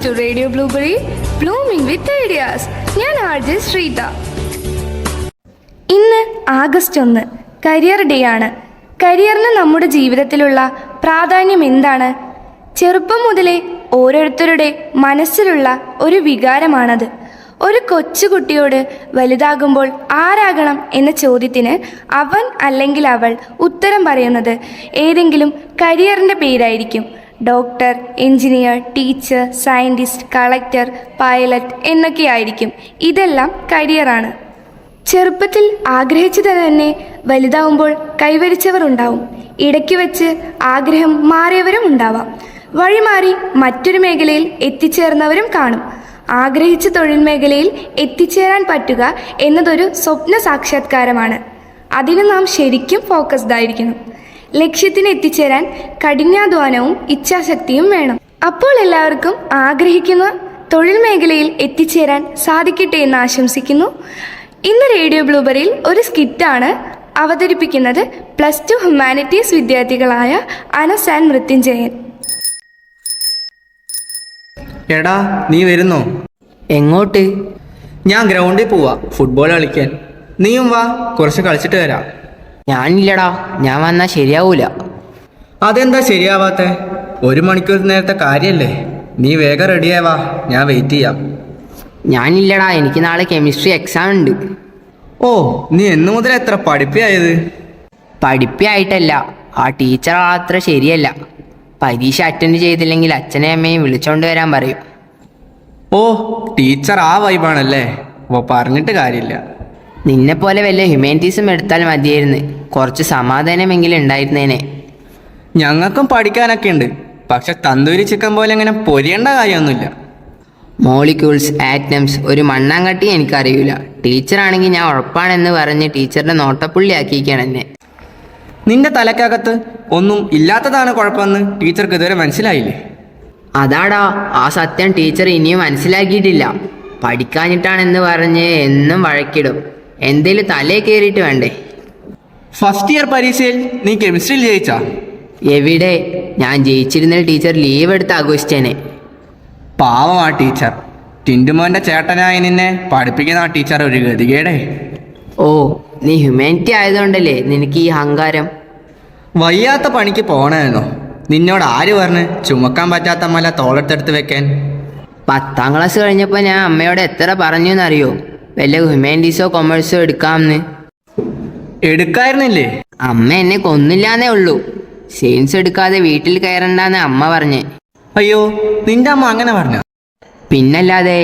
to Radio Blueberry, blooming with ideas. ഞാൻ RJ Sreetha. ഇന്ന് August 1 career day ആണ്. കരിയറിന് നമ്മുടെ ജീവിതത്തിലുള്ള പ്രാധാന്യം എന്താണ്? ചെറുപ്പം മുതലേ ഓരോരുത്തരുടെ മനസ്സിലുള്ള ഒരു വികാരമാണത്. ഒരു കൊച്ചുകുട്ടിയോട് വലുതാകുമ്പോൾ ആരാകണം എന്ന ചോദ്യത്തിന് അവൻ അല്ലെങ്കിൽ അവൾ ഉത്തരം പറയുന്നത് ഏതെങ്കിലും കരിയറിൻ്റെ പേരായിരിക്കും. Doctor, engineer, teacher, scientist, collector, pilot എന്നൊക്കെയായിരിക്കും. ഇതെല്ലാം കരിയറാണ്. ചെറുപ്പത്തിൽ ആഗ്രഹിച്ചത് തന്നെ വലുതാവുമ്പോൾ കൈവരിച്ചവർ ഉണ്ടാവും. ഇടയ്ക്ക് വെച്ച് ആഗ്രഹം മാറിയവരും ഉണ്ടാവാം. വഴിമാറി മറ്റൊരു മേഖലയിൽ എത്തിച്ചേർന്നവരും കാണും. ആഗ്രഹിച്ച തൊഴിൽ മേഖലയിൽ എത്തിച്ചേരാൻ പറ്റുക എന്നതൊരു സ്വപ്ന സാക്ഷാത്കാരമാണ്. അതിന് നാം ശരിക്കും ഫോക്കസ്ഡ് ആയിരിക്കണം. ലക്ഷ്യത്തിന് എത്തിച്ചേരാൻ കഠിനാധ്വാനവും ഇച്ഛാശക്തിയും വേണം. അപ്പോൾ എല്ലാവർക്കും ആഗ്രഹിക്കുന്ന തൊഴിൽ മേഖലയിൽ എത്തിച്ചേരാൻ സാധിക്കട്ടെ എന്ന് ആശംസിക്കുന്നു. ഇന്ന് റേഡിയോ ബ്ലൂബെറിയിൽ ഒരു സ്കിറ്റാണ് അവതരിപ്പിക്കുന്നത് +2 ഹ്യൂമാനിറ്റീസ് വിദ്യാർത്ഥികളായ അനസ് ആൻഡ് മൃത്യുഞ്ജയൻ. എടാ, നീ വരുന്നോ? എങ്ങോട്ട്? ഞാൻ ഗ്രൗണ്ടിൽ പോവാ ഫുട്ബോൾ കളിക്കാൻ. നീയും വാ, കുറച്ച് കളിച്ചിട്ട് വരാം. ഞാനില്ലടാ, ഞാൻ വന്നാൽ ശരിയാവൂല. അതെന്താ ശരിയാവാത്തെ? 1 മണിക്കൂർ നേരത്തെ കാര്യല്ലേ. നീ വേഗം റെഡിയാവാ, ഞാൻ വെയിറ്റ് ചെയ്യാം. ഞാനില്ലടാ, എനിക്ക് നാളെ കെമിസ്ട്രി എക്സാം ഉണ്ട്. ഓ, നീ എന്നു മുതൽ എത്ര പഠിപ്പിയായത്? പഠിപ്പിയായിട്ടല്ല, ആ ടീച്ചർ അത്ര ശരിയല്ല. പരീക്ഷ അറ്റൻഡ് ചെയ്തില്ലെങ്കിൽ അച്ഛനെയും അമ്മയും വിളിച്ചോണ്ട് വരാൻ പറയും. ഓ, ടീച്ചർ ആ വൈബാണല്ലേ. ഓ, പറഞ്ഞിട്ട് കാര്യമില്ല. നിന്നെപ്പോലെ വല്ല ഹ്യൂമാനിറ്റീസും എടുത്താൽ മതിയായിരുന്നു. കുറച്ച് സമാധാനമെങ്കിലും ഉണ്ടായിരുന്നേനെ. ഞങ്ങൾക്കും പഠിക്കാനൊക്കെ ഉണ്ട്, പക്ഷെ തന്തൂരി ചിക്കൻ പോലെ അങ്ങനെ പൊരിയേണ്ട കാര്യമൊന്നുമില്ല. മോളിക്യൂൾസ്, ആറ്റംസ്, ഒരു മണ്ണാങ്കട്ടി എനിക്കറിയില്ല. ടീച്ചറാണെങ്കിൽ ഞാൻ ഉറപ്പാണെന്ന് പറഞ്ഞ് ടീച്ചറിൻ്റെ നോട്ടപ്പുള്ളി ആക്കിയിരിക്കുകയാണ് എന്നെ. നിന്റെ തലക്കകത്ത് ഒന്നും ഇല്ലാത്തതാണ് കുഴപ്പമെന്ന് ടീച്ചർക്ക് ഇതുവരെ മനസ്സിലായില്ലേ? അതാടാ, ആ സത്യം ടീച്ചർ ഇനിയും മനസ്സിലാക്കിയിട്ടില്ല. പഠിക്കാഞ്ഞിട്ടാണെന്ന് പറഞ്ഞ് എന്നും വഴക്കിടും. എന്തേലും തലേ കയറിയിട്ട് വേണ്ടേ? ഫസ്റ്റ് ഇയർ പരീക്ഷയിൽ നീ കെമിസ്ട്രിയിൽ ജയിച്ചാ? എവിടെ? ഞാൻ ജയിച്ചിരുന്ന ടീച്ചർ ലീവ് എടുത്ത് ആഘോഷിച്ചേനെ. പാവം ആ ടീച്ചർ. ടിൻറ്റുമോൻ്റെ ചേട്ടനായി നിന്നെ പഠിപ്പിക്കുന്ന ആ ടീച്ചർ ഒരു ഗതികേടേ. ഓ, നീ ഹ്യൂമാനിറ്റി ആയതുകൊണ്ടല്ലേ നിനക്ക് ഈ അഹങ്കാരം? വയ്യാത്ത പണിക്ക് പോകണമെന്നോ? നിന്നോട് ആര് പറഞ്ഞ് ചുമക്കാൻ പറ്റാത്ത മല തോളത്തെടുത്ത് വെക്കാൻ? 10ാം ക്ലാസ് കഴിഞ്ഞപ്പോൾ ഞാൻ അമ്മയോട് എത്ര പറഞ്ഞു എന്നറിയോ? വല്ല ഹ്യൂമാനിറ്റീസോ കൊമേഴ്സോ എടുക്കാമെന്ന്. എടുക്കായിരുന്നില്ലേ? അമ്മ എന്നെ കൊന്നില്ലാന്നേ ഉള്ളൂ. സയൻസ് എടുക്കാതെ വീട്ടിൽ കയറണ്ടെന്ന് അമ്മ പറഞ്ഞ്. അയ്യോ, നിന്റെ അമ്മ അങ്ങനെ പറഞ്ഞ? പിന്നല്ലാതെ,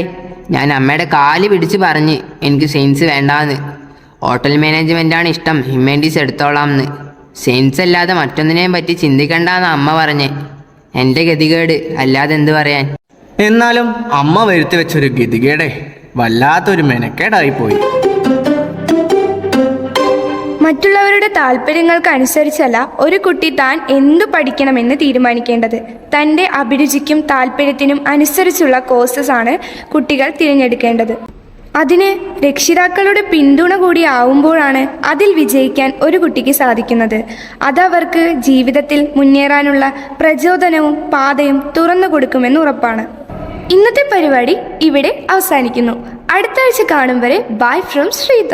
ഞാൻ അമ്മയുടെ കാല് പിടിച്ച് പറഞ്ഞ് എനിക്ക് സയൻസ് വേണ്ടാന്ന്. ഹോട്ടൽ മാനേജ്മെൻറ്റാണ് ഇഷ്ടം, ഹ്യൂമാനിറ്റീസ് എടുത്തോളാംന്ന്. സയൻസ് അല്ലാതെ മറ്റൊന്നിനെയും പറ്റി ചിന്തിക്കണ്ടെന്ന് അമ്മ പറഞ്ഞ്. എൻ്റെ ഗതികേട്, അല്ലാതെ എന്ത് പറയാൻ? എന്നാലും അമ്മ വരുത്തി വെച്ചൊരു ഗതികേടേ, വല്ലാത്തൊരു മെനക്കേടായിപ്പോയി. മറ്റുള്ളവരുടെ താല്പര്യങ്ങൾക്കനുസരിച്ചല്ല ഒരു കുട്ടി താൻ എന്തു പഠിക്കണമെന്ന് തീരുമാനിക്കേണ്ടത്. തൻ്റെ അഭിരുചിക്കും താല്പര്യത്തിനും അനുസരിച്ചുള്ള കോഴ്സസ് ആണ് കുട്ടികൾ തിരഞ്ഞെടുക്കേണ്ടത്. അതിന് രക്ഷിതാക്കളുടെ പിന്തുണ കൂടി ആവുമ്പോഴാണ് അതിൽ വിജയിക്കാൻ ഒരു കുട്ടിക്ക് സാധിക്കുന്നത്. അതവർക്ക് ജീവിതത്തിൽ മുന്നേറാനുള്ള പ്രചോദനവും പാതയും തുറന്നു കൊടുക്കുമെന്ന് ഉറപ്പാണ്. ഇന്നത്തെ പരിപാടി ഇവിടെ അവസാനിക്കുന്നു. അടുത്ത ആഴ്ച കാണും വരെ ബൈ ഫ്രം ശ്രീത.